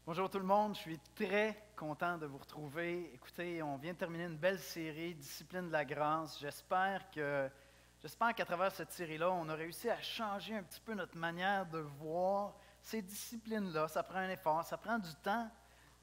Bonjour tout le monde, je suis très content de vous retrouver. Écoutez, on vient de terminer une belle série, Discipline de la grâce. J'espère qu'à travers cette série-là, on a réussi à changer un petit peu notre manière de voir ces disciplines-là. Ça prend un effort, ça prend du temps,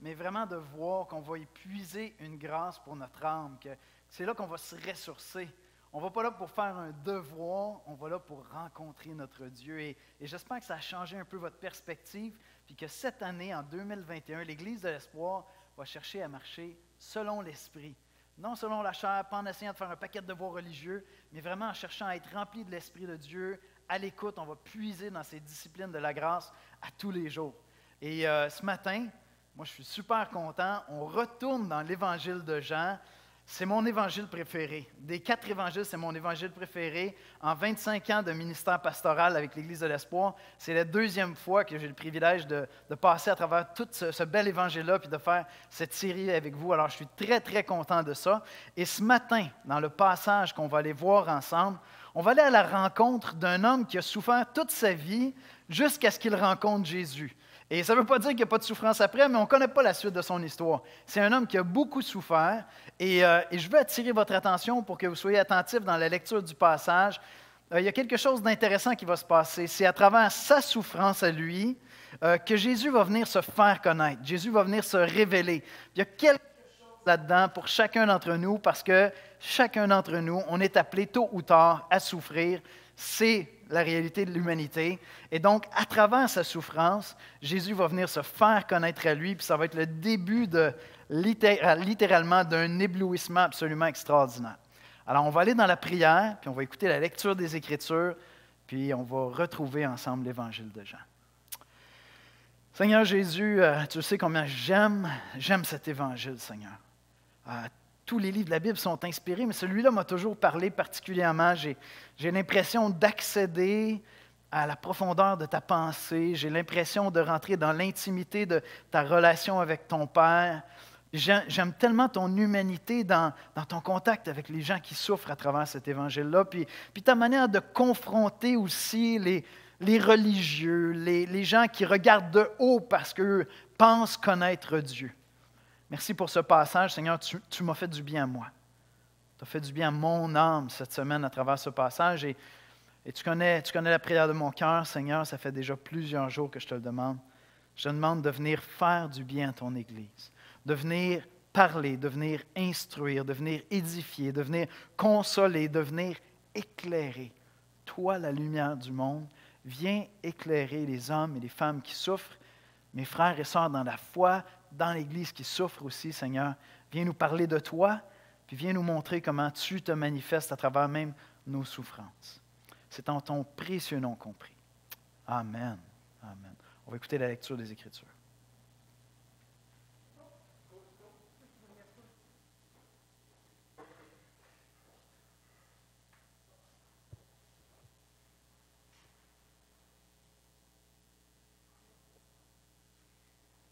mais vraiment de voir qu'on va épuiser une grâce pour notre âme, que c'est là qu'on va se ressourcer. On ne va pas là pour faire un devoir, on va là pour rencontrer notre Dieu. Et j'espère que ça a changé un peu votre perspective, puis que cette année, en 2021, l'Église de l'Espoir va chercher à marcher selon l'Esprit. Non selon la chair, pas en essayant de faire un paquet de devoirs religieux, mais vraiment en cherchant à être rempli de l'Esprit de Dieu. À l'écoute, on va puiser dans ces disciplines de la grâce à tous les jours. Et ce matin, moi je suis super content, on retourne dans l'Évangile de Jean. C'est mon évangile préféré. Des 4 évangiles, c'est mon évangile préféré. En 25 ans de ministère pastoral avec l'Église de l'Espoir, c'est la deuxième fois que j'ai le privilège de passer à travers tout ce bel évangile-là puis de faire cette série avec vous. Alors, je suis très, très content de ça. Et ce matin, dans le passage qu'on va aller voir ensemble, on va aller à la rencontre d'un homme qui a souffert toute sa vie jusqu'à ce qu'il rencontre Jésus. Et ça ne veut pas dire qu'il n'y a pas de souffrance après, mais on ne connaît pas la suite de son histoire. C'est un homme qui a beaucoup souffert et je veux attirer votre attention pour que vous soyez attentifs dans la lecture du passage. Il y a quelque chose d'intéressant qui va se passer. C'est à travers sa souffrance à lui que Jésus va venir se faire connaître. Jésus va venir se révéler. Il y a quelque chose là-dedans pour chacun d'entre nous parce que chacun d'entre nous, on est appelé tôt ou tard à souffrir. C'est la réalité de l'humanité. Et donc, à travers sa souffrance, Jésus va venir se faire connaître à lui, puis ça va être le début littéralement d'un éblouissement absolument extraordinaire. Alors, on va aller dans la prière, puis on va écouter la lecture des Écritures, puis on va retrouver ensemble l'Évangile de Jean. Seigneur Jésus, tu sais combien j'aime cet Évangile, Seigneur. Tous les livres de la Bible sont inspirés, mais celui-là m'a toujours parlé particulièrement. J'ai l'impression d'accéder à la profondeur de ta pensée. J'ai l'impression de rentrer dans l'intimité de ta relation avec ton Père. J'aime tellement ton humanité dans ton contact avec les gens qui souffrent à travers cet évangile-là. Puis ta manière de confronter aussi les religieux, les gens qui regardent de haut parce qu'eux pensent connaître Dieu. Merci pour ce passage, Seigneur, tu m'as fait du bien à moi. Tu as fait du bien à mon âme cette semaine à travers ce passage. Et tu connais la prière de mon cœur, Seigneur, ça fait déjà plusieurs jours que je te le demande. Je te demande de venir faire du bien à ton Église, de venir parler, de venir instruire, de venir édifier, de venir consoler, de venir éclairer. Toi, la lumière du monde, viens éclairer les hommes et les femmes qui souffrent, mes frères et sœurs dans la foi, dans l'Église qui souffre aussi, Seigneur. Viens nous parler de toi, puis viens nous montrer comment tu te manifestes à travers même nos souffrances. C'est en ton précieux nom qu'on prie. Amen. Amen. On va écouter la lecture des Écritures.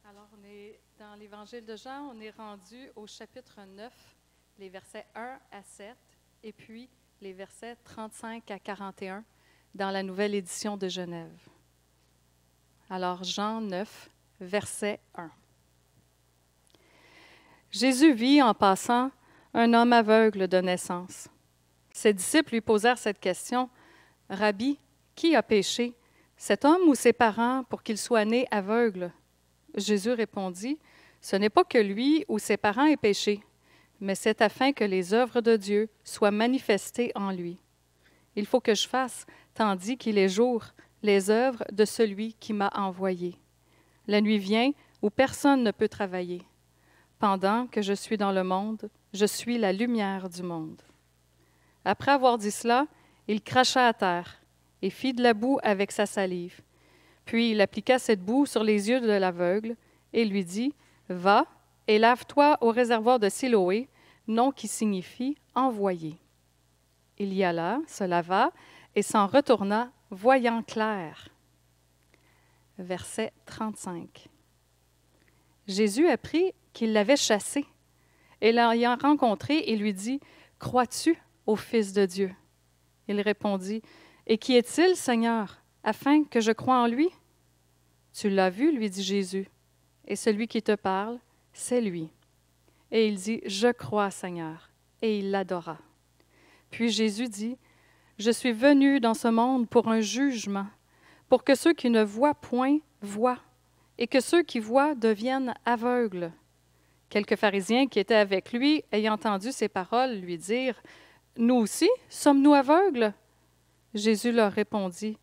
Alors, on est dans l'Évangile de Jean, on est rendu au chapitre 9, les versets 1 à 7, et puis les versets 35 à 41 dans la nouvelle édition de Genève. Alors, Jean 9, verset 1. Jésus vit en passant un homme aveugle de naissance. Ses disciples lui posèrent cette question, « Rabbi, qui a péché, cet homme ou ses parents, pour qu'il soit né aveugle ?» Jésus répondit, « Ce n'est pas que lui ou ses parents aient péché, mais c'est afin que les œuvres de Dieu soient manifestées en lui. Il faut que je fasse, tandis qu'il est jour, les œuvres de celui qui m'a envoyé. La nuit vient où personne ne peut travailler. Pendant que je suis dans le monde, je suis la lumière du monde. » Après avoir dit cela, il cracha à terre et fit de la boue avec sa salive. Puis il appliqua cette boue sur les yeux de l'aveugle et lui dit, « Va et lave-toi au réservoir de Siloé, nom qui signifie « envoyé ». Il y alla, se lava et s'en retourna, voyant clair. Verset 35. Jésus apprit qu'il l'avait chassé et l'ayant rencontré, il lui dit, « Crois-tu au Fils de Dieu? » Il répondit, « Et qui est-il, Seigneur, afin que je croie en lui? » « Tu l'as vu, lui dit Jésus, et celui qui te parle, c'est lui. Et il dit, je crois, Seigneur. Et il l'adora. Puis Jésus dit, je suis venu dans ce monde pour un jugement, pour que ceux qui ne voient point voient, et que ceux qui voient deviennent aveugles. Quelques pharisiens qui étaient avec lui, ayant entendu ces paroles, lui dirent, nous aussi, sommes-nous aveugles? Jésus leur répondit,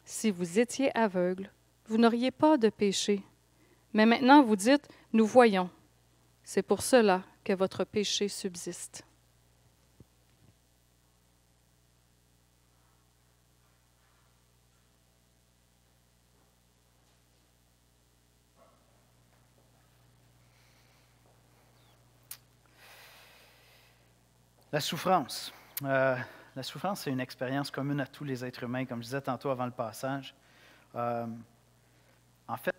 si vous étiez aveugles, vous n'auriez pas de péché. Mais maintenant vous dites, nous voyons. C'est pour cela que votre péché subsiste. La souffrance. La souffrance, c'est une expérience commune à tous les êtres humains, comme je disais tantôt avant le passage. En fait,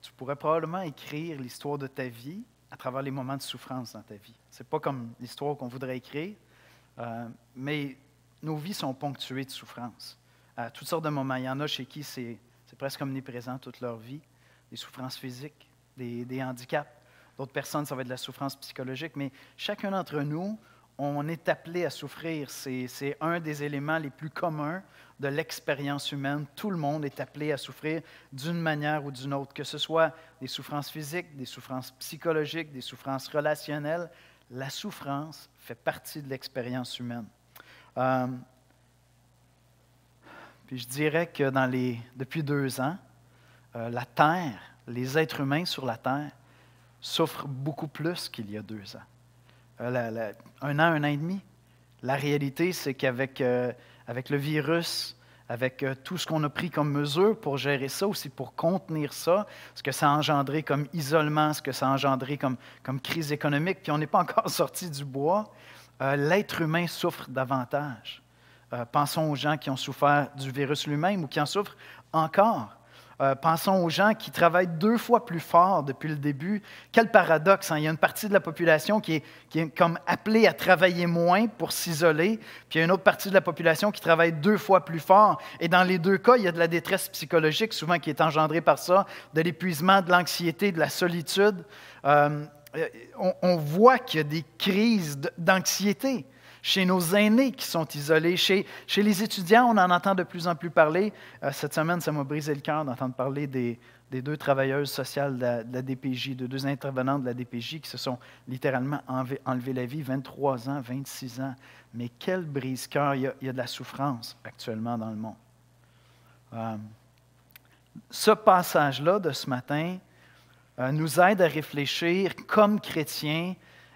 tu pourrais probablement écrire l'histoire de ta vie à travers les moments de souffrance dans ta vie. Ce n'est pas comme l'histoire qu'on voudrait écrire, mais nos vies sont ponctuées de souffrance. À toutes sortes de moments. Il y en a chez qui c'est presque omniprésent toute leur vie. Des souffrances physiques, des handicaps. D'autres personnes, ça va être de la souffrance psychologique. Mais chacun d'entre nous, on est appelé à souffrir. C'est un des éléments les plus communs de l'expérience humaine. Tout le monde est appelé à souffrir d'une manière ou d'une autre, que ce soit des souffrances physiques, des souffrances psychologiques, des souffrances relationnelles. La souffrance fait partie de l'expérience humaine. Puis je dirais que depuis 2 ans, la Terre, les êtres humains sur la Terre, souffrent beaucoup plus qu'il y a 2 ans. 1 an et demi. La réalité, c'est qu'avec le virus, avec tout ce qu'on a pris comme mesure pour gérer ça, aussi pour contenir ça, ce que ça a engendré comme isolement, ce que ça a engendré comme crise économique, puis on n'est pas encore sorti du bois, l'être humain souffre davantage. Pensons aux gens qui ont souffert du virus lui-même ou qui en souffrent encore. Pensons aux gens qui travaillent 2 fois plus fort depuis le début. Quel paradoxe, hein? Il y a une partie de la population qui est comme appelée à travailler moins pour s'isoler, puis il y a une autre partie de la population qui travaille 2 fois plus fort. Et dans les 2 cas, il y a de la détresse psychologique, souvent qui est engendrée par ça, de l'épuisement, de l'anxiété, de la solitude. On voit qu'il y a des crises d'anxiété chez nos aînés qui sont isolés, chez les étudiants, on en entend de plus en plus parler. Cette semaine, ça m'a brisé le cœur d'entendre parler des 2 travailleuses sociales de la DPJ, de 2 intervenantes de la DPJ qui se sont littéralement enlevé la vie, 23 ans, 26 ans. Mais quel brise-cœur, il y a de la souffrance actuellement dans le monde. Ce passage-là de ce matin nous aide à réfléchir comme chrétiens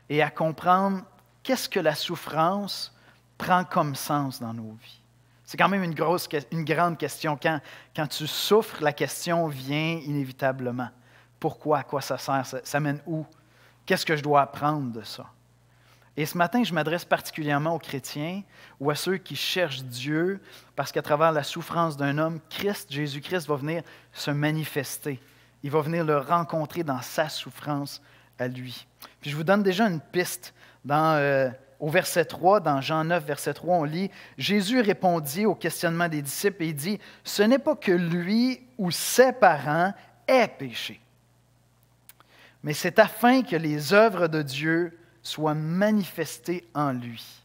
et à comprendre qu'est-ce que la souffrance prend comme sens dans nos vies? C'est quand même une grande question. Quand tu souffres, la question vient inévitablement. Pourquoi? À quoi ça sert? Ça mène où? Qu'est-ce que je dois apprendre de ça? Et ce matin, je m'adresse particulièrement aux chrétiens ou à ceux qui cherchent Dieu, parce qu'à travers la souffrance d'un homme, Jésus-Christ va venir se manifester. Il va venir le rencontrer dans sa souffrance à lui. Puis je vous donne déjà une piste. Au verset 3, dans Jean 9, verset 3, on lit « Jésus répondit au questionnement des disciples et il dit « Ce n'est pas que lui ou ses parents aient péché, mais c'est afin que les œuvres de Dieu soient manifestées en lui. »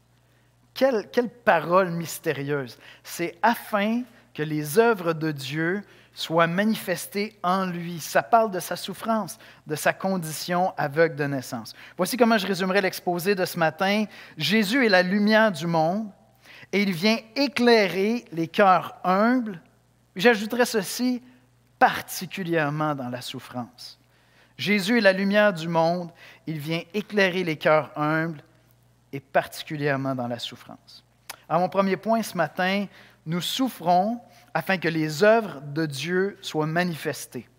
Quelle parole mystérieuse! C'est afin que les œuvres de Dieu soit manifesté en lui. Ça parle de sa souffrance, de sa condition aveugle de naissance. Voici comment je résumerai l'exposé de ce matin. Jésus est la lumière du monde et il vient éclairer les cœurs humbles. J'ajouterai ceci, particulièrement dans la souffrance. Jésus est la lumière du monde, il vient éclairer les cœurs humbles et particulièrement dans la souffrance. Alors, mon premier point ce matin, nous souffrons afin que les œuvres de Dieu soient manifestées.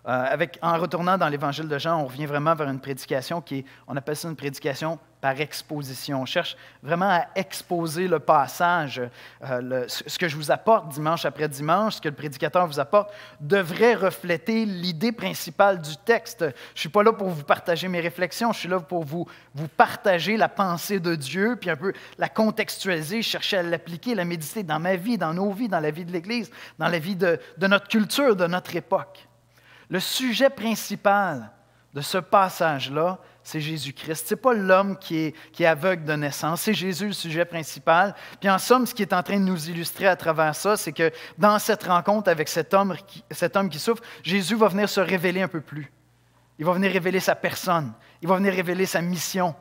En retournant dans l'Évangile de Jean, on revient vraiment vers une prédication on appelle ça une prédication par exposition. On cherche vraiment à exposer le passage. Ce que je vous apporte dimanche après dimanche, ce que le prédicateur vous apporte, devrait refléter l'idée principale du texte. Je ne suis pas là pour vous partager mes réflexions, je suis là pour vous partager la pensée de Dieu, puis un peu la contextualiser, chercher à l'appliquer, la méditer dans ma vie, dans nos vies, dans la vie de l'Église, dans la vie de notre culture, de notre époque. Le sujet principal de ce passage-là, c'est Jésus-Christ. Ce n'est pas l'homme qui est aveugle de naissance, c'est Jésus le sujet principal. Puis en somme, ce qui est en train de nous illustrer à travers ça, c'est que dans cette rencontre avec cet homme qui souffre, Jésus va venir se révéler un peu plus. Il va venir révéler sa personne, il va venir révéler sa mission.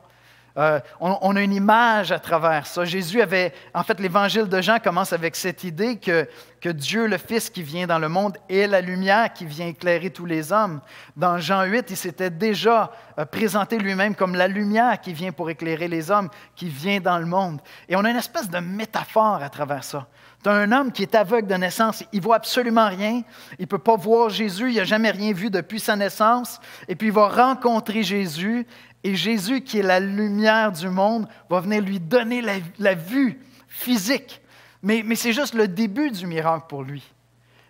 On a une image à travers ça. Jésus avait, en fait, l'évangile de Jean commence avec cette idée que Dieu, le Fils qui vient dans le monde, est la lumière qui vient éclairer tous les hommes. Dans Jean 8, il s'était déjà présenté lui-même comme la lumière qui vient pour éclairer les hommes, qui vient dans le monde. Et on a une espèce de métaphore à travers ça. Tu as un homme qui est aveugle de naissance, il ne voit absolument rien, il ne peut pas voir Jésus, il n'a jamais rien vu depuis sa naissance, et puis il va rencontrer Jésus, et Jésus, qui est la lumière du monde, va venir lui donner la vue physique. Mais c'est juste le début du miracle pour lui.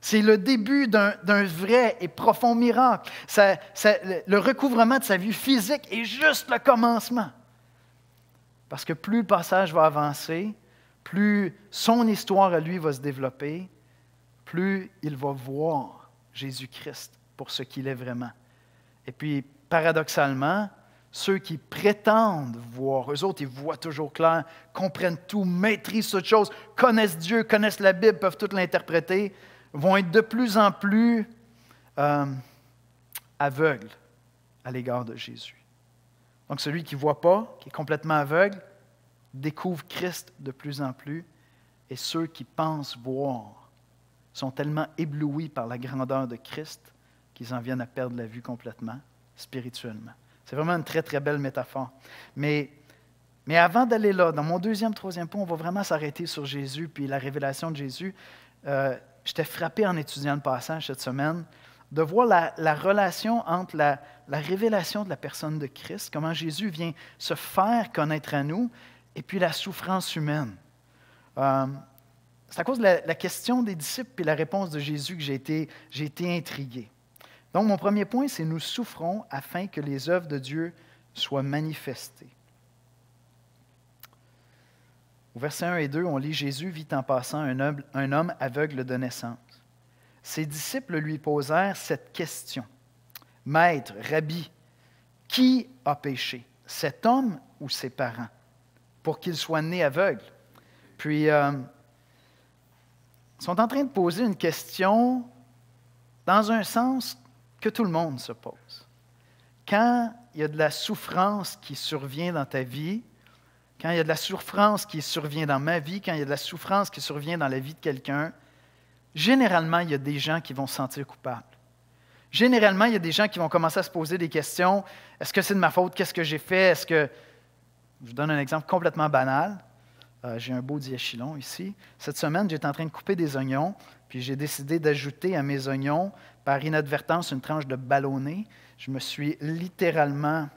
C'est le début d'un vrai et profond miracle. Le recouvrement de sa vue physique est juste le commencement. Parce que plus le passage va avancer, plus son histoire à lui va se développer, plus il va voir Jésus-Christ pour ce qu'il est vraiment. Et puis, paradoxalement, ceux qui prétendent voir, eux autres, ils voient toujours clair, comprennent tout, maîtrisent toutes choses, connaissent Dieu, connaissent la Bible, peuvent tout l'interpréter, vont être de plus en plus aveugles à l'égard de Jésus. Donc, celui qui ne voit pas, qui est complètement aveugle, découvre Christ de plus en plus, et ceux qui pensent voir sont tellement éblouis par la grandeur de Christ qu'ils en viennent à perdre la vue complètement, spirituellement. C'est vraiment une très, très belle métaphore. Mais avant d'aller là, dans mon deuxième, troisième point, on va vraiment s'arrêter sur Jésus puis la révélation de Jésus. J'étais frappé en étudiant le passage cette semaine de voir la relation entre la révélation de la personne de Christ, comment Jésus vient se faire connaître à nous, et puis la souffrance humaine. C'est à cause de la question des disciples et la réponse de Jésus que j'ai été intrigué. Donc, mon premier point, c'est « Nous souffrons afin que les œuvres de Dieu soient manifestées ». Au verset 1 et 2, on lit « Jésus vit en passant un homme aveugle de naissance. Ses disciples lui posèrent cette question. « Maître, Rabbi, qui a péché, cet homme ou ses parents, pour qu'il soit né aveugle? » Puis, ils sont en train de poser une question dans un sens que tout le monde se pose. Quand il y a de la souffrance qui survient dans ta vie, quand il y a de la souffrance qui survient dans ma vie, quand il y a de la souffrance qui survient dans la vie de quelqu'un, généralement, il y a des gens qui vont se sentir coupables. Généralement, il y a des gens qui vont commencer à se poser des questions. Est-ce que c'est de ma faute? Qu'est-ce que j'ai fait? Je vous donne un exemple complètement banal. J'ai un beau diachylon ici. Cette semaine, j'étais en train de couper des oignons, puis j'ai décidé d'ajouter à mes oignons, par inadvertance, une tranche de ballonné. Je me suis littéralement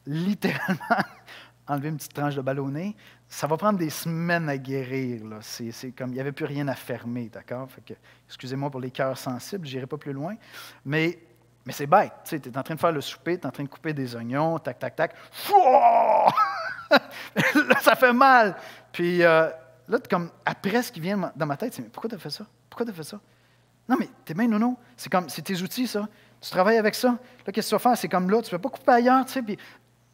enlevé une petite tranche de ballonné. Ça va prendre des semaines à guérir, là. C'est comme, il n'y avait plus rien à fermer, d'accord? Fait que, excusez-moi pour les cœurs sensibles, je n'irai pas plus loin. Mais c'est bête, tu es en train de faire le souper, tu es en train de couper des oignons, tac, tac, tac. Là, ça fait mal. Puis là, comme, après, ce qui vient dans ma tête, c'est « Mais pourquoi tu as fait ça? Pourquoi tu as fait ça? » Non, mais t'es bien nono. C'est tes outils, ça. Tu travailles avec ça. Là, qu'est-ce que tu vas faire? C'est comme là, tu ne peux pas couper ailleurs, tu sais. Puis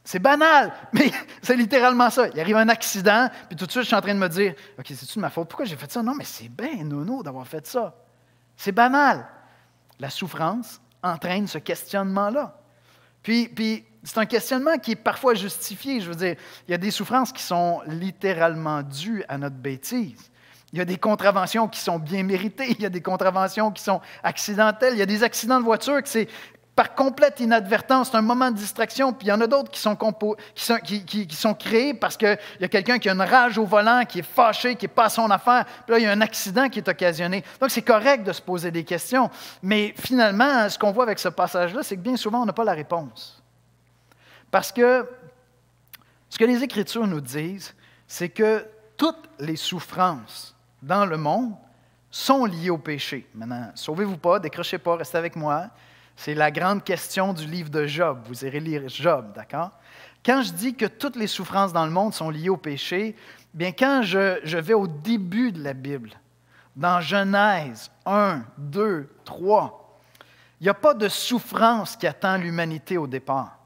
c'est banal, mais c'est littéralement ça. Il arrive un accident, puis tout de suite, je suis en train de me dire, OK, c'est-tu de ma faute? Pourquoi j'ai fait ça? Non, mais c'est bien nono d'avoir fait ça. C'est banal. La souffrance entraîne ce questionnement-là. Puis c'est un questionnement qui est parfois justifié. Je veux dire, il y a des souffrances qui sont littéralement dues à notre bêtise. Il y a des contraventions qui sont bien méritées, il y a des contraventions qui sont accidentelles, il y a des accidents de voiture que c'est par complète inadvertance, c'est un moment de distraction, puis il y en a d'autres qui sont créés parce qu'il y a quelqu'un qui a une rage au volant, qui est fâché, qui n'est pas à son affaire, puis là, il y a un accident qui est occasionné. Donc, c'est correct de se poser des questions, mais finalement, ce qu'on voit avec ce passage-là, c'est que bien souvent, on n'a pas la réponse. Parce que ce que les Écritures nous disent, c'est que toutes les souffrances dans le monde sont liées au péché. Maintenant, sauvez-vous pas, décrochez pas, restez avec moi. C'est la grande question du livre de Job. Vous irez lire Job, d'accord? Quand je dis que toutes les souffrances dans le monde sont liées au péché, bien quand je vais au début de la Bible, dans Genèse 1, 2, 3, Il n'y a pas de souffrance qui attend l'humanité au départ.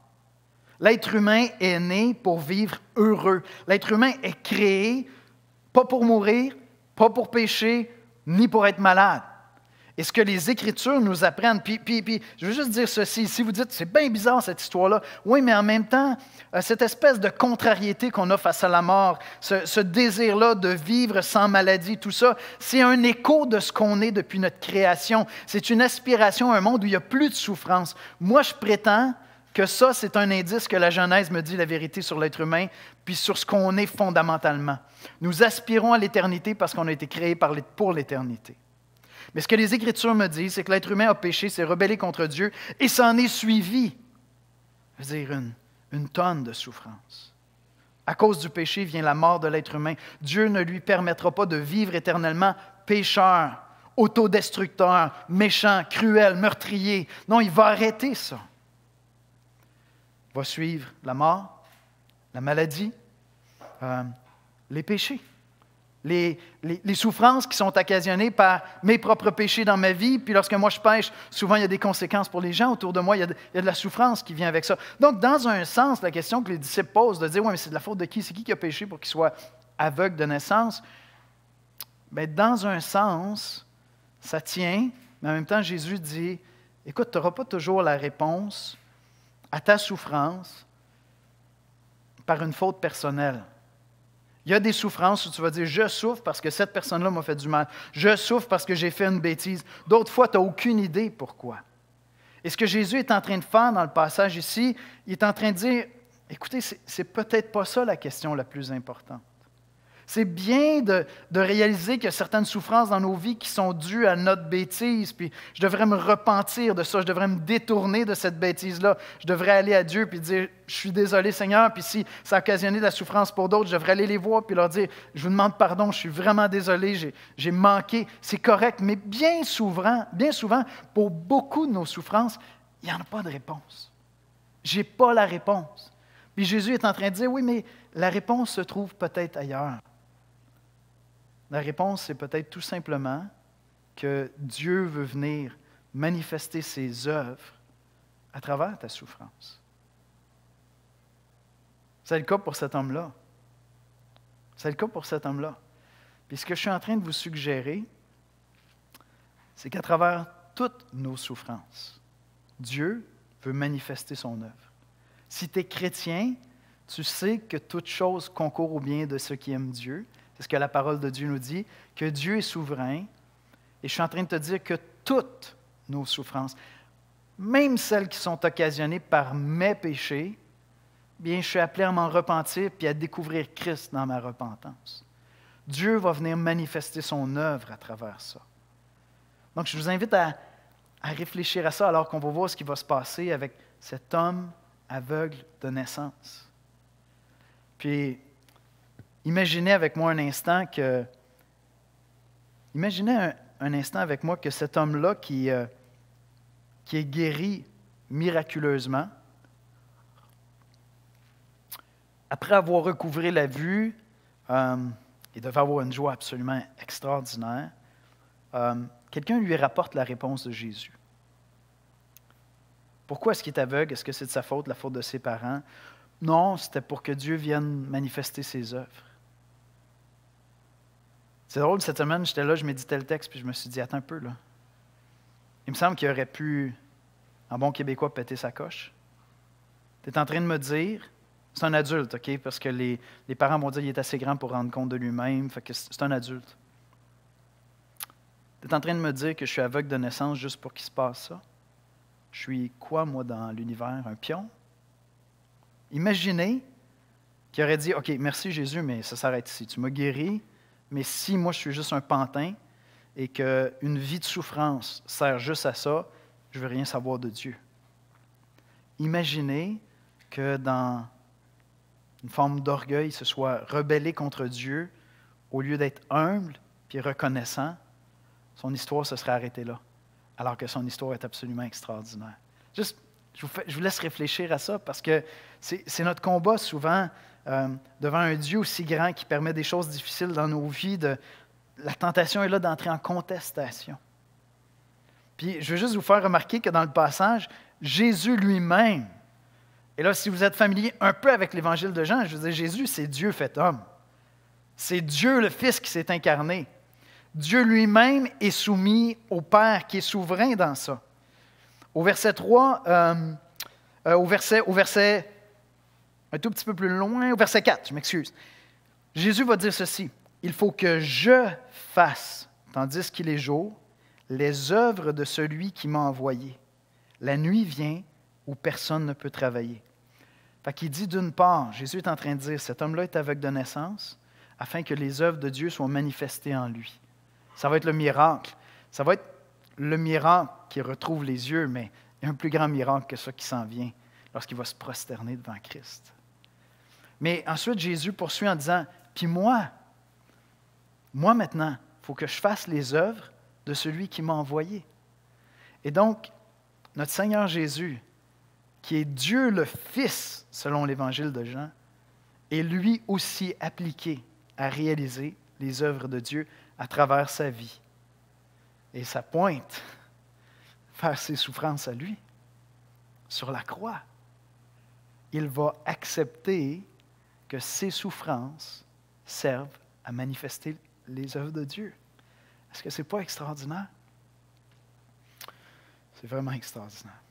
L'être humain est né pour vivre heureux. L'être humain est créé pas pour mourir, pas pour pécher, ni pour être malade. Et ce que les Écritures nous apprennent, puis je veux juste dire ceci, si vous dites, c'est bien bizarre cette histoire-là, oui, mais en même temps, cette espèce de contrariété qu'on a face à la mort, ce désir-là de vivre sans maladie, tout ça, c'est un écho de ce qu'on est depuis notre création. C'est une aspiration à un monde où il n'y a plus de souffrance. Moi, je prétends que ça, c'est un indice que la Genèse me dit la vérité sur l'être humain, puis sur ce qu'on est fondamentalement. Nous aspirons à l'éternité parce qu'on a été créés pour l'éternité. Mais ce que les Écritures me disent, c'est que l'être humain a péché, s'est rebellé contre Dieu, et s'en est suivi, je veux dire, une tonne de souffrance. À cause du péché vient la mort de l'être humain. Dieu ne lui permettra pas de vivre éternellement pécheur, autodestructeur, méchant, cruel, meurtrier. Non, il va arrêter ça. Il va suivre la mort, la maladie, les péchés. Les souffrances qui sont occasionnées par mes propres péchés dans ma vie, puis lorsque moi je pêche, souvent il y a des conséquences pour les gens autour de moi, il y a de la souffrance qui vient avec ça. Donc, dans un sens, la question que les disciples posent, de dire, oui, mais c'est de la faute de qui? C'est qui a péché pour qu'il soit aveugle de naissance? Bien, dans un sens, ça tient, mais en même temps, Jésus dit, écoute, tu n'auras pas toujours la réponse à ta souffrance par une faute personnelle. Il y a des souffrances où tu vas dire « je souffre parce que cette personne-là m'a fait du mal. Je souffre parce que j'ai fait une bêtise. » D'autres fois, tu n'as aucune idée pourquoi. Et ce que Jésus est en train de faire dans le passage ici, il est en train de dire « écoutez, c'est peut-être pas ça la question la plus importante. » C'est bien de réaliser qu'il y a certaines souffrances dans nos vies qui sont dues à notre bêtise, puis je devrais me repentir de ça, je devrais me détourner de cette bêtise-là. Je devrais aller à Dieu puis dire « je suis désolé Seigneur », puis si ça a occasionné de la souffrance pour d'autres, je devrais aller les voir puis leur dire « je vous demande pardon, je suis vraiment désolé, j'ai manqué ». C'est correct, mais bien souvent, pour beaucoup de nos souffrances, il n'y en a pas de réponse. Je n'ai pas la réponse. Puis Jésus est en train de dire « oui, mais la réponse se trouve peut-être ailleurs ». La réponse, c'est peut-être tout simplement que Dieu veut venir manifester ses œuvres à travers ta souffrance. C'est le cas pour cet homme-là. C'est le cas pour cet homme-là. Puis ce que je suis en train de vous suggérer, c'est qu'à travers toutes nos souffrances, Dieu veut manifester son œuvre. Si tu es chrétien, tu sais que toute chose concourt au bien de ceux qui aiment Dieu. C'est ce que la parole de Dieu nous dit, que Dieu est souverain. Et je suis en train de te dire que toutes nos souffrances, même celles qui sont occasionnées par mes péchés, bien, je suis appelé à m'en repentir puis à découvrir Christ dans ma repentance. Dieu va venir manifester son œuvre à travers ça. Donc, je vous invite à réfléchir à ça alors qu'on va voir ce qui va se passer avec cet homme aveugle de naissance. Puis, imaginez avec moi un instant que cet homme-là qui est guéri miraculeusement, après avoir recouvré la vue, il devait avoir une joie absolument extraordinaire. Quelqu'un lui rapporte la réponse de Jésus. Pourquoi est-ce qu'il est aveugle? Est-ce que c'est de sa faute, la faute de ses parents? Non, c'était pour que Dieu vienne manifester ses œuvres. C'est drôle, cette semaine, j'étais là, je méditais le texte, puis je me suis dit, attends un peu, là. Il me semble qu'il aurait pu, en bon québécois, péter sa coche. Tu es en train de me dire, c'est un adulte, OK? Parce que les parents vont dire qu'il est assez grand pour rendre compte de lui-même, fait que c'est un adulte. Tu es en train de me dire que je suis aveugle de naissance juste pour qu'il se passe ça? Je suis quoi, moi, dans l'univers? Un pion? Imaginez qu'il aurait dit, OK, merci Jésus, mais ça s'arrête ici. Tu m'as guéri, mais si moi je suis juste un pantin et qu'une vie de souffrance sert juste à ça, je ne veux rien savoir de Dieu. Imaginez que dans une forme d'orgueil, il se soit rebellé contre Dieu, au lieu d'être humble puis reconnaissant, son histoire se serait arrêtée là, alors que son histoire est absolument extraordinaire. Juste, je vous laisse réfléchir à ça, parce que c'est notre combat souvent devant un Dieu aussi grand qui permet des choses difficiles dans nos vies. La tentation est là d'entrer en contestation. Puis je veux juste vous faire remarquer que dans le passage, Jésus lui-même, et là, si vous êtes familier un peu avec l'Évangile de Jean, je veux dire, Jésus, c'est Dieu fait homme. C'est Dieu le Fils qui s'est incarné. Dieu lui-même est soumis au Père qui est souverain dans ça. Au verset 3, au verset un tout petit peu plus loin, au verset 4, je m'excuse. Jésus va dire ceci, « Il faut que je fasse, tandis qu'il est jour, les œuvres de celui qui m'a envoyé. La nuit vient où personne ne peut travailler. » Fait qu'il dit d'une part, Jésus est en train de dire, cet homme-là est aveugle de naissance, afin que les œuvres de Dieu soient manifestées en lui. Ça va être le miracle. Ça va être le miracle qui retrouve les yeux, mais il y a un plus grand miracle que ça qui s'en vient lorsqu'il va se prosterner devant Christ. Mais ensuite, Jésus poursuit en disant, puis moi maintenant, il faut que je fasse les œuvres de celui qui m'a envoyé. Et donc, notre Seigneur Jésus, qui est Dieu le Fils, selon l'Évangile de Jean, est lui aussi appliqué à réaliser les œuvres de Dieu à travers sa vie. Et ça pointe vers ses souffrances à lui, sur la croix. Il va accepter que ses souffrances servent à manifester les œuvres de Dieu. Est-ce que ce n'est pas extraordinaire? C'est vraiment extraordinaire.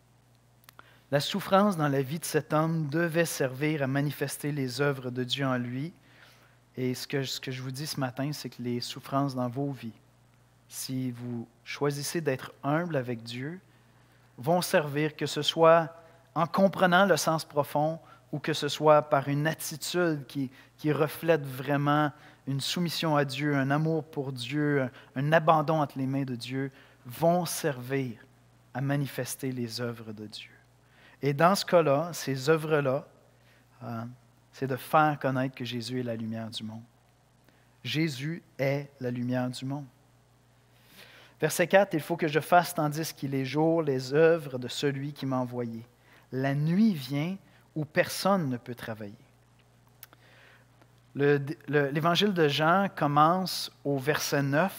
La souffrance dans la vie de cet homme devait servir à manifester les œuvres de Dieu en lui. Et ce que je vous dis ce matin, c'est que les souffrances dans vos vies, si vous choisissez d'être humble avec Dieu, vont servir, que ce soit en comprenant le sens profond ou que ce soit par une attitude qui reflète vraiment une soumission à Dieu, un amour pour Dieu, un abandon entre les mains de Dieu, vont servir à manifester les œuvres de Dieu. Et dans ce cas-là, ces œuvres-là, c'est de faire connaître que Jésus est la lumière du monde. Jésus est la lumière du monde. Verset 4, « Il faut que je fasse, tandis qu'il est jour, les œuvres de celui qui m'a envoyé. La nuit vient où personne ne peut travailler. » L'Évangile de Jean commence au verset 9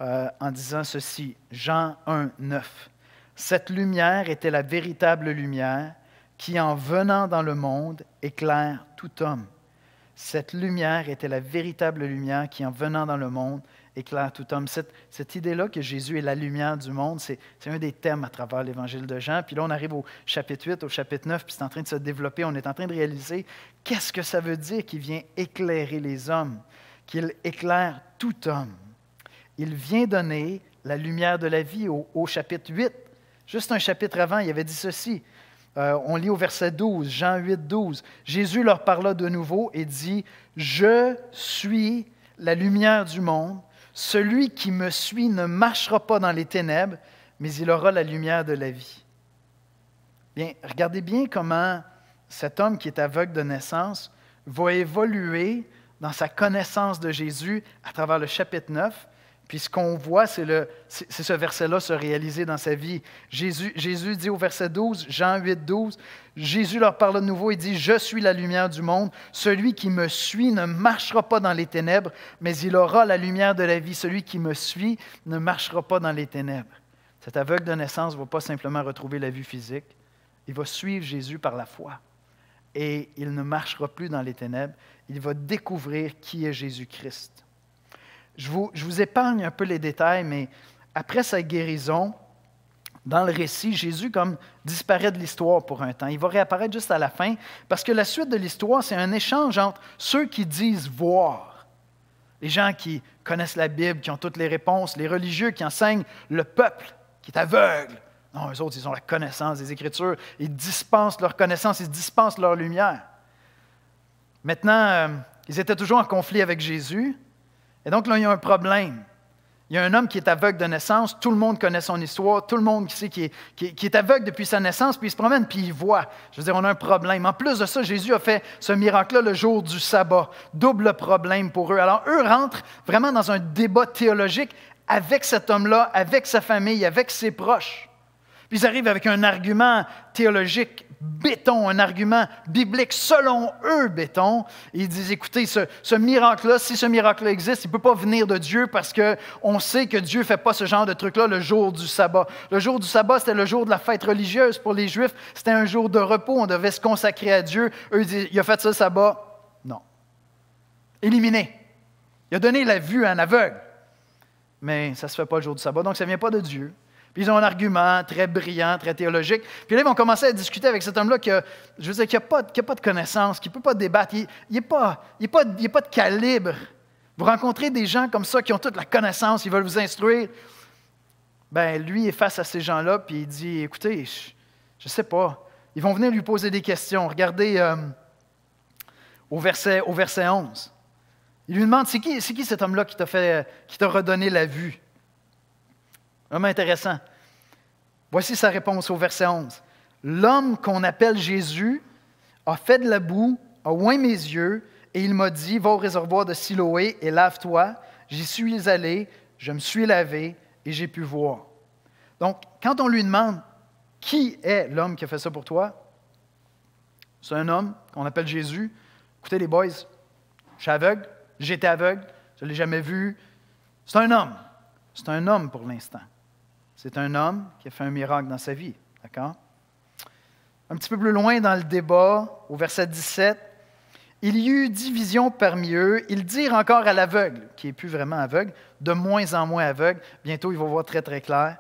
en disant ceci, Jean 1, 9. « Cette lumière était la véritable lumière qui, en venant dans le monde, éclaire tout homme. » Cette lumière était la véritable lumière qui, en venant dans le monde, éclaire tout homme. Cette idée-là que Jésus est la lumière du monde, c'est un des thèmes à travers l'Évangile de Jean. Puis là, on arrive au chapitre 8, au chapitre 9, puis c'est en train de se développer. On est en train de réaliser qu'est-ce que ça veut dire qu'il vient éclairer les hommes, qu'il éclaire tout homme. Il vient donner la lumière de la vie au chapitre 8. Juste un chapitre avant, il avait dit ceci. On lit au verset 12, Jean 8, 12. Jésus leur parla de nouveau et dit, « Je suis la lumière du monde. Celui qui me suit ne marchera pas dans les ténèbres, mais il aura la lumière de la vie. » Bien, regardez bien comment cet homme qui est aveugle de naissance va évoluer dans sa connaissance de Jésus à travers le chapitre 9. Puis ce qu'on voit, c'est ce verset-là se réaliser dans sa vie. Jésus dit au verset 12, Jean 8, 12, Jésus leur parle de nouveau et dit, « Je suis la lumière du monde. Celui qui me suit ne marchera pas dans les ténèbres, mais il aura la lumière de la vie. Celui qui me suit ne marchera pas dans les ténèbres. » Cet aveugle de naissance ne va pas simplement retrouver la vue physique. Il va suivre Jésus par la foi. Et il ne marchera plus dans les ténèbres. Il va découvrir qui est Jésus-Christ. Je vous épargne un peu les détails, mais après sa guérison, dans le récit, Jésus comme disparaît de l'histoire pour un temps. Il va réapparaître juste à la fin, parce que la suite de l'histoire, c'est un échange entre ceux qui disent voir, les gens qui connaissent la Bible, qui ont toutes les réponses, les religieux qui enseignent le peuple qui est aveugle. Non, eux autres, ils ont la connaissance des Écritures, ils dispensent leur connaissance, ils dispensent leur lumière. Maintenant, ils étaient toujours en conflit avec Jésus. Et donc là, il y a un problème. Il y a un homme qui est aveugle de naissance, tout le monde connaît son histoire, tout le monde sait qu'il est aveugle depuis sa naissance, puis il se promène, puis il voit. Je veux dire, on a un problème. En plus de ça, Jésus a fait ce miracle-là le jour du sabbat. Double problème pour eux. Alors, eux rentrent vraiment dans un débat théologique avec cet homme-là, avec sa famille, avec ses proches. Puis ils arrivent avec un argument théologique béton, un argument biblique selon eux béton. Et ils disent, écoutez, ce miracle-là, si ce miracle-là existe, il ne peut pas venir de Dieu parce qu'on sait que Dieu ne fait pas ce genre de truc-là le jour du sabbat. Le jour du sabbat, c'était le jour de la fête religieuse pour les Juifs. C'était un jour de repos, on devait se consacrer à Dieu. Eux, ils disent, il a fait ça le sabbat? Non. Éliminé. Il a donné la vue à un aveugle. Mais ça ne se fait pas le jour du sabbat, donc ça ne vient pas de Dieu. Puis ils ont un argument très brillant, très théologique. Puis là, ils vont commencer à discuter avec cet homme-là qui n'a pas de connaissances, qui ne peut pas débattre. Il n'est pas de calibre. Vous rencontrez des gens comme ça qui ont toute la connaissance, ils veulent vous instruire. Bien, lui est face à ces gens-là, puis il dit, écoutez, je ne sais pas. Ils vont venir lui poser des questions. Regardez au verset 11. Il lui demande, c'est qui cet homme-là qui t'a redonné la vue? Vraiment intéressant. Voici sa réponse au verset 11. L'homme qu'on appelle Jésus a fait de la boue, a oint mes yeux, et il m'a dit, va au réservoir de Siloé et lave-toi. J'y suis allé, je me suis lavé et j'ai pu voir. Donc, quand on lui demande, qui est l'homme qui a fait ça pour toi? C'est un homme qu'on appelle Jésus. Écoutez les boys, je suis aveugle, j'étais aveugle, je ne l'ai jamais vu. C'est un homme. C'est un homme pour l'instant. C'est un homme qui a fait un miracle dans sa vie. D'accord? Un petit peu plus loin dans le débat, au verset 17, il y eut division parmi eux. Ils dirent encore à l'aveugle, qui n'est plus vraiment aveugle, de moins en moins aveugle. Bientôt, il va voir très, très clair.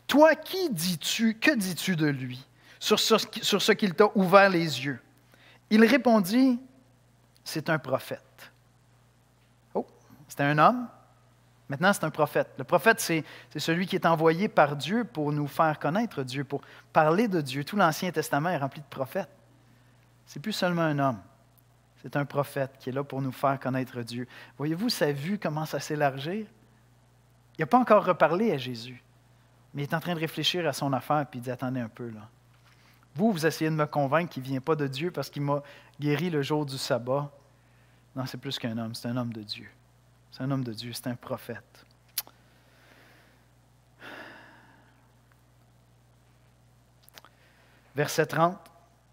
Toi, que dis-tu de lui, sur ce qu'il t'a ouvert les yeux? Il répondit, c'est un prophète. Oh, c'était un homme. Maintenant, c'est un prophète. Le prophète, c'est celui qui est envoyé par Dieu pour nous faire connaître Dieu, pour parler de Dieu. Tout l'Ancien Testament est rempli de prophètes. Ce n'est plus seulement un homme. C'est un prophète qui est là pour nous faire connaître Dieu. Voyez-vous, sa vue commence à s'élargir. Il n'a pas encore reparlé à Jésus, mais il est en train de réfléchir à son affaire, puis il dit, attendez un peu, là. Vous essayez de me convaincre qu'il ne vient pas de Dieu parce qu'il m'a guéri le jour du sabbat. Non, c'est plus qu'un homme, c'est un homme de Dieu. C'est un homme de Dieu, c'est un prophète. Verset 30.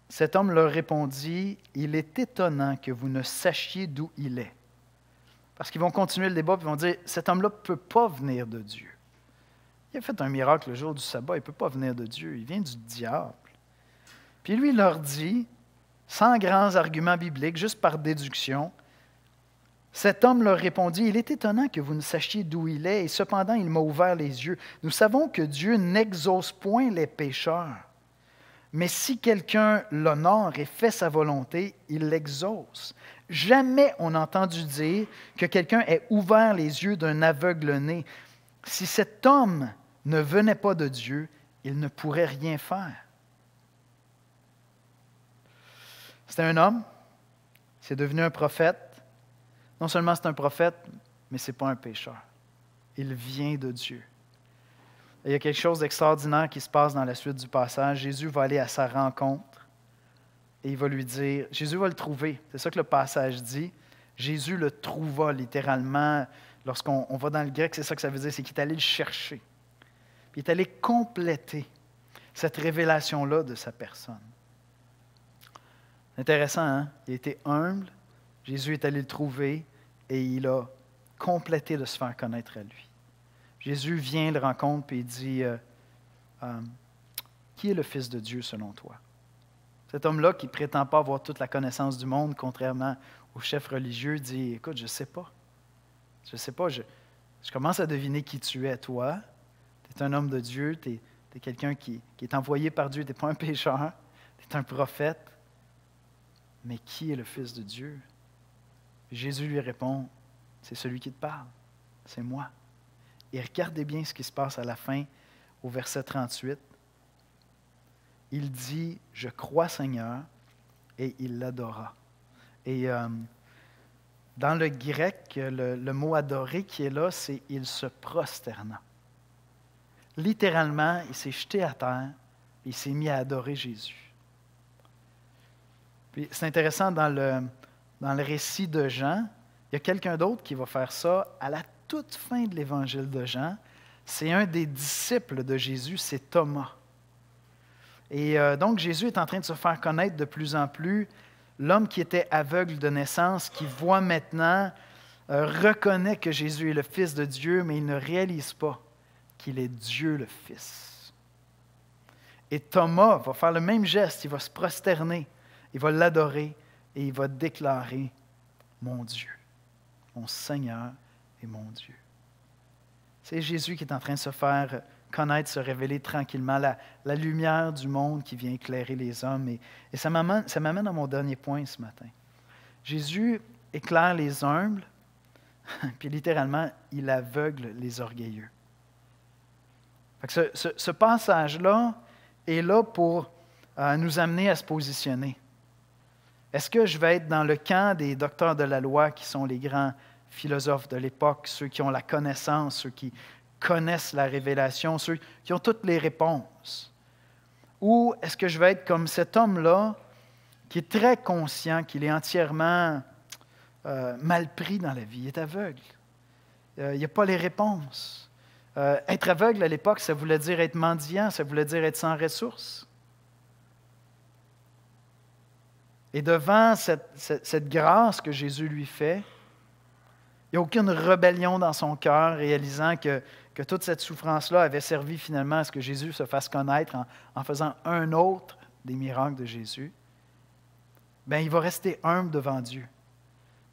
Cet homme leur répondit, « Il est étonnant que vous ne sachiez d'où il est. » Parce qu'ils vont continuer le débat et ils vont dire, « Cet homme-là ne peut pas venir de Dieu. Il a fait un miracle le jour du sabbat, il ne peut pas venir de Dieu, il vient du diable. » Puis lui, il leur dit, sans grands arguments bibliques, juste par déduction, cet homme leur répondit, « Il est étonnant que vous ne sachiez d'où il est, et cependant il m'a ouvert les yeux. Nous savons que Dieu n'exauce point les pécheurs. Mais si quelqu'un l'honore et fait sa volonté, il l'exauce. Jamais on n'a entendu dire que quelqu'un ait ouvert les yeux d'un aveugle-né. Si cet homme ne venait pas de Dieu, il ne pourrait rien faire. » C'était un homme, c'est devenu un prophète. Non seulement c'est un prophète, mais ce n'est pas un pécheur. Il vient de Dieu. Et il y a quelque chose d'extraordinaire qui se passe dans la suite du passage. Jésus va aller à sa rencontre et il va lui dire, Jésus va le trouver. C'est ça que le passage dit. Jésus le trouva littéralement. Lorsqu'on va dans le grec, c'est ça que ça veut dire, c'est qu'il est allé le chercher. Puis il est allé compléter cette révélation-là de sa personne. Intéressant, hein? Il a été humble. Jésus est allé le trouver et il a complété de se faire connaître à lui. Jésus vient, le rencontre et il dit, qui est le Fils de Dieu selon toi? Cet homme-là qui ne prétend pas avoir toute la connaissance du monde, contrairement au chef religieux, dit, écoute, je ne sais pas. Je ne sais pas, je commence à deviner qui tu es, toi. Tu es un homme de Dieu, tu es quelqu'un qui est envoyé par Dieu, tu n'es pas un pécheur, tu es un prophète. Mais qui est le Fils de Dieu? Jésus lui répond, c'est celui qui te parle, c'est moi. Et regardez bien ce qui se passe à la fin, au verset 38. Il dit, je crois Seigneur, et il l'adora. Et dans le grec, le mot adorer qui est là, c'est il se prosterna. Littéralement, il s'est jeté à terre, et il s'est mis à adorer Jésus. Puis c'est intéressant, dans le récit de Jean, il y a quelqu'un d'autre qui va faire ça à la toute fin de l'évangile de Jean. c'est un des disciples de Jésus, c'est Thomas. Et donc, Jésus est en train de se faire connaître de plus en plus. L'homme qui était aveugle de naissance, qui voit maintenant, reconnaît que Jésus est le Fils de Dieu, mais il ne réalise pas qu'il est Dieu le Fils. Et Thomas va faire le même geste, il va se prosterner, il va l'adorer et il va déclarer « Mon Dieu, mon Seigneur et mon Dieu ». C'est Jésus qui est en train de se faire connaître, se révéler tranquillement, la lumière du monde qui vient éclairer les hommes. Et ça m'amène à mon dernier point ce matin. Jésus éclaire les humbles, puis littéralement, il aveugle les orgueilleux. Fait que ce passage-là est là pour nous amener à se positionner. Est-ce que je vais être dans le camp des docteurs de la loi qui sont les grands philosophes de l'époque, ceux qui ont la connaissance, ceux qui connaissent la révélation, ceux qui ont toutes les réponses? Ou est-ce que je vais être comme cet homme-là qui est très conscient qu'il est entièrement mal pris dans la vie, il est aveugle, il n'a pas les réponses. Être aveugle à l'époque, ça voulait dire être mendiant, ça voulait dire être sans ressources. Et devant cette grâce que Jésus lui fait, il n'y a aucune rébellion dans son cœur, réalisant que toute cette souffrance-là avait servi finalement à ce que Jésus se fasse connaître en faisant un autre des miracles de Jésus. Bien, il va rester humble devant Dieu.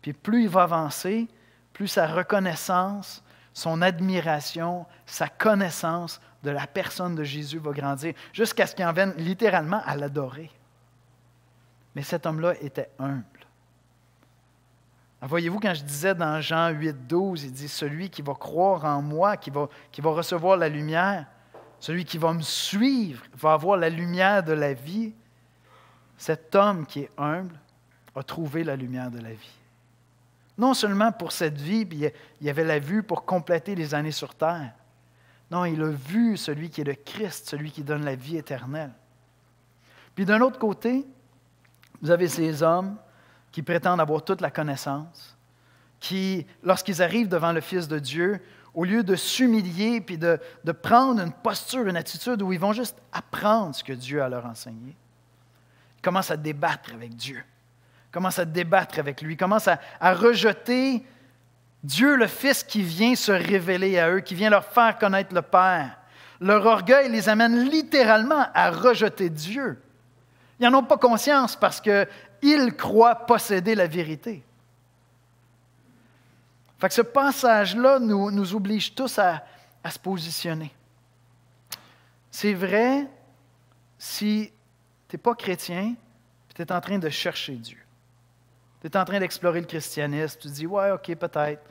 Puis plus il va avancer, plus sa reconnaissance, son admiration, sa connaissance de la personne de Jésus va grandir, jusqu'à ce qu'il en vienne littéralement à l'adorer. Mais cet homme-là était humble. Voyez-vous, quand je disais dans Jean 8, 12, il dit « Celui qui va croire en moi, qui va recevoir la lumière, celui qui va me suivre, va avoir la lumière de la vie. » Cet homme qui est humble a trouvé la lumière de la vie. Non seulement pour cette vie, puis il avait la vue pour compléter les années sur terre. Non, il a vu celui qui est le Christ, celui qui donne la vie éternelle. Puis d'un autre côté, vous avez ces hommes qui prétendent avoir toute la connaissance, qui, lorsqu'ils arrivent devant le Fils de Dieu, au lieu de s'humilier puis de prendre une posture, une attitude où ils vont juste apprendre ce que Dieu a leur enseigné, ils commencent à débattre avec Dieu, commencent à débattre avec lui, commencent à rejeter Dieu le Fils qui vient se révéler à eux, qui vient leur faire connaître le Père. Leur orgueil les amène littéralement à rejeter Dieu. Ils n'en ont pas conscience parce qu'ils croient posséder la vérité. Fait que ce passage-là nous oblige tous à se positionner. C'est vrai si tu n'es pas chrétien, tu es en train de chercher Dieu. Tu es en train d'explorer le christianisme, tu te dis « Ouais, ok, peut-être,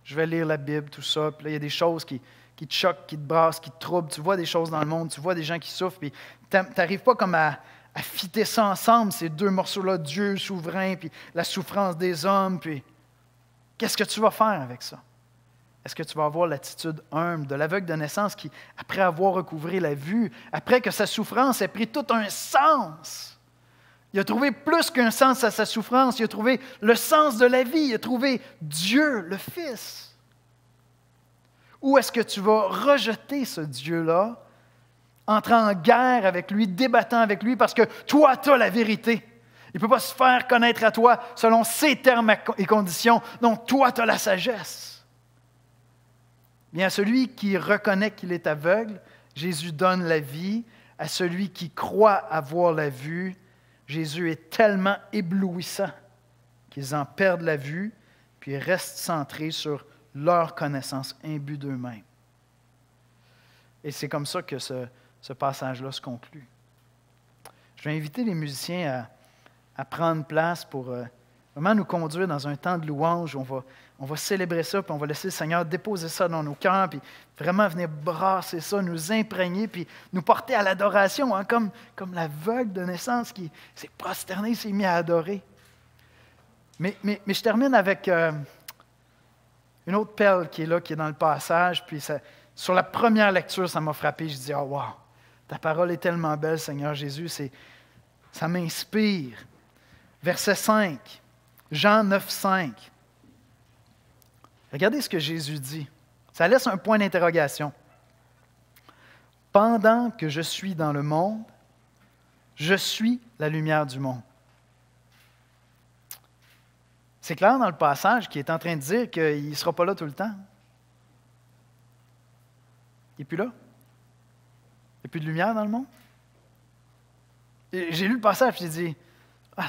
je vais lire la Bible, tout ça. » Puis là, il y a des choses qui te choquent, qui te brassent, qui te troublent. Tu vois des choses dans le monde, tu vois des gens qui souffrent, puis tu n'arrives pas comme à fitter ça ensemble, ces deux morceaux-là, Dieu souverain, puis la souffrance des hommes, puis qu'est-ce que tu vas faire avec ça? Est-ce que tu vas avoir l'attitude humble de l'aveugle de naissance qui, après avoir recouvré la vue, après que sa souffrance ait pris tout un sens, il a trouvé plus qu'un sens à sa souffrance, il a trouvé le sens de la vie, il a trouvé Dieu, le Fils. Ou est-ce que tu vas rejeter ce Dieu-là, entrant en guerre avec lui, débattant avec lui, parce que toi, tu as la vérité. Il ne peut pas se faire connaître à toi selon ses termes et conditions. Non, toi, tu as la sagesse. Bien, à celui qui reconnaît qu'il est aveugle, Jésus donne la vie. À celui qui croit avoir la vue, Jésus est tellement éblouissant qu'ils en perdent la vue, puis restent centrés sur leur connaissance imbue d'eux-mêmes. Et c'est comme ça que ce passage-là se conclut. Je vais inviter les musiciens à prendre place pour vraiment nous conduire dans un temps de louange. On va célébrer ça, puis on va laisser le Seigneur déposer ça dans nos cœurs, puis vraiment venir brasser ça, nous imprégner, puis nous porter à l'adoration, hein, comme l'aveugle de naissance qui s'est prosterné, s'est mis à adorer. Mais je termine avec une autre perle qui est là, qui est dans le passage, puis sur la première lecture, ça m'a frappé. Je dis « Oh, wow! Ta parole est tellement belle, Seigneur Jésus, ça m'inspire. » Verset 5, Jean 9, 5. Regardez ce que Jésus dit. Ça laisse un point d'interrogation. Pendant que je suis dans le monde, je suis la lumière du monde. C'est clair dans le passage qu'il est en train de dire qu'il ne sera pas là tout le temps. Il n'est plus là. Il n'y a plus de lumière dans le monde. Et j'ai lu le passage et j'ai dit,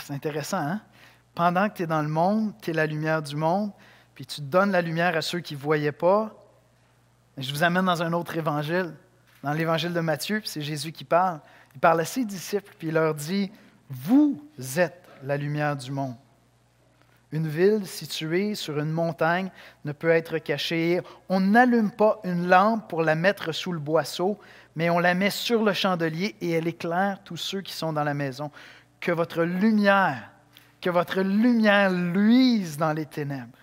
c'est intéressant, hein? Pendant que tu es dans le monde, tu es la lumière du monde, puis tu donnes la lumière à ceux qui ne voyaient pas. Je vous amène dans un autre évangile, dans l'évangile de Matthieu, puis c'est Jésus qui parle. Il parle à ses disciples, puis il leur dit, « Vous êtes la lumière du monde. » Une ville située sur une montagne ne peut être cachée. On n'allume pas une lampe pour la mettre sous le boisseau, mais on la met sur le chandelier et elle éclaire tous ceux qui sont dans la maison. Que votre lumière luise dans les ténèbres.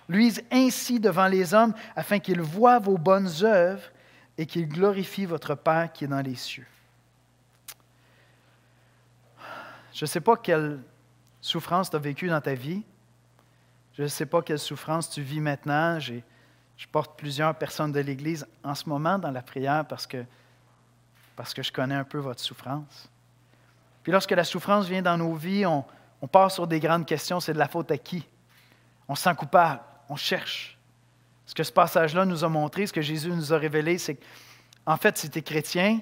Luise ainsi devant les hommes afin qu'ils voient vos bonnes œuvres et qu'ils glorifient votre Père qui est dans les cieux. Je ne sais pas quelle souffrance tu as vécue dans ta vie. Je ne sais pas quelle souffrance tu vis maintenant. Je porte plusieurs personnes de l'Église en ce moment dans la prière parce que je connais un peu votre souffrance. Puis lorsque la souffrance vient dans nos vies, on part sur des grandes questions. C'est de la faute à qui? On se sent coupable. On cherche. Ce que ce passage-là nous a montré, ce que Jésus nous a révélé, c'est qu'en fait, si tu es chrétien,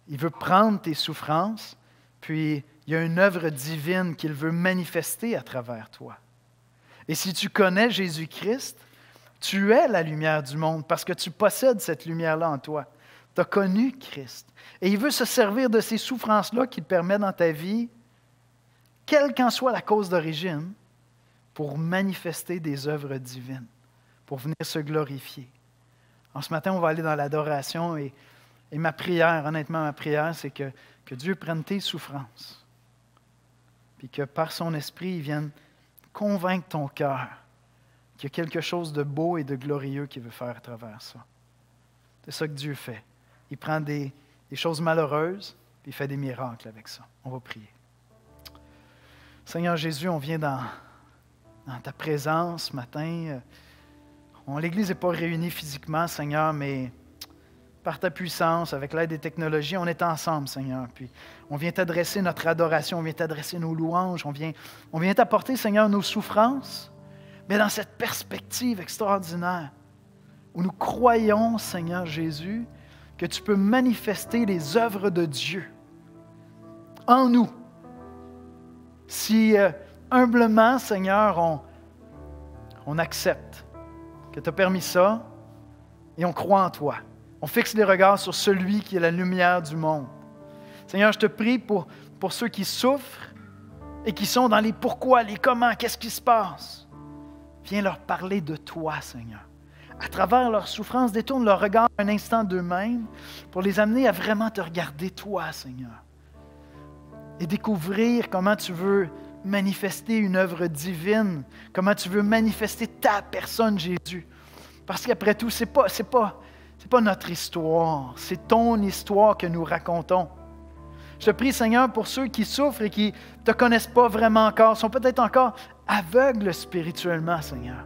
il veut prendre tes souffrances, puis il y a une œuvre divine qu'il veut manifester à travers toi. Et si tu connais Jésus-Christ, tu es la lumière du monde parce que tu possèdes cette lumière-là en toi. Tu as connu Christ. Et il veut se servir de ces souffrances-là qu'il permet dans ta vie, quelle qu'en soit la cause d'origine, pour manifester des œuvres divines, pour venir se glorifier. En ce matin, on va aller dans l'adoration et ma prière, honnêtement, ma prière, c'est que Dieu prenne tes souffrances, puis que par son esprit, il vienne convaincre ton cœur qu'il y a quelque chose de beau et de glorieux qu'il veut faire à travers ça. C'est ça que Dieu fait. Il prend des choses malheureuses, puis il fait des miracles avec ça. On va prier. Seigneur Jésus, on vient dans ta présence ce matin. L'Église n'est pas réunie physiquement, Seigneur, mais par ta puissance, avec l'aide des technologies, on est ensemble, Seigneur. Puis on vient t'adresser notre adoration, on vient t'adresser nos louanges, on vient t'apporter, Seigneur, nos souffrances, mais dans cette perspective extraordinaire où nous croyons, Seigneur Jésus, que tu peux manifester les œuvres de Dieu en nous. Si humblement, Seigneur, on accepte que tu as permis ça et on croit en toi. On fixe les regards sur celui qui est la lumière du monde. Seigneur, je te prie pour ceux qui souffrent et qui sont dans les pourquoi, les comment, qu'est-ce qui se passe. Viens leur parler de toi, Seigneur. À travers leur souffrance, détourne leur regard un instant d'eux-mêmes pour les amener à vraiment te regarder toi, Seigneur. Et découvrir comment tu veux manifester une œuvre divine, comment tu veux manifester ta personne, Jésus. Parce qu'après tout, c'est pas notre histoire, c'est ton histoire que nous racontons. Je te prie, Seigneur, pour ceux qui souffrent et qui ne te connaissent pas vraiment encore, sont peut-être encore aveugles spirituellement, Seigneur.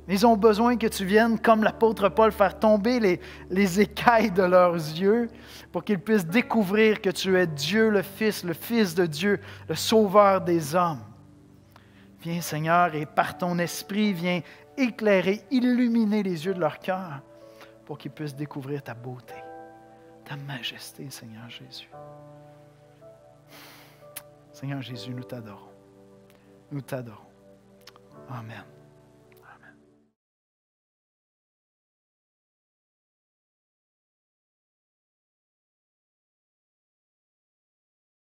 Mais ils ont besoin que tu viennes, comme l'apôtre Paul, faire tomber les écailles de leurs yeux pour qu'ils puissent découvrir que tu es Dieu le Fils de Dieu, le Sauveur des hommes. Viens, Seigneur, et par ton esprit, viens éclairer, illuminer les yeux de leur cœur pour qu'ils puissent découvrir ta beauté, ta majesté, Seigneur Jésus. Seigneur Jésus, nous t'adorons. Nous t'adorons. Amen.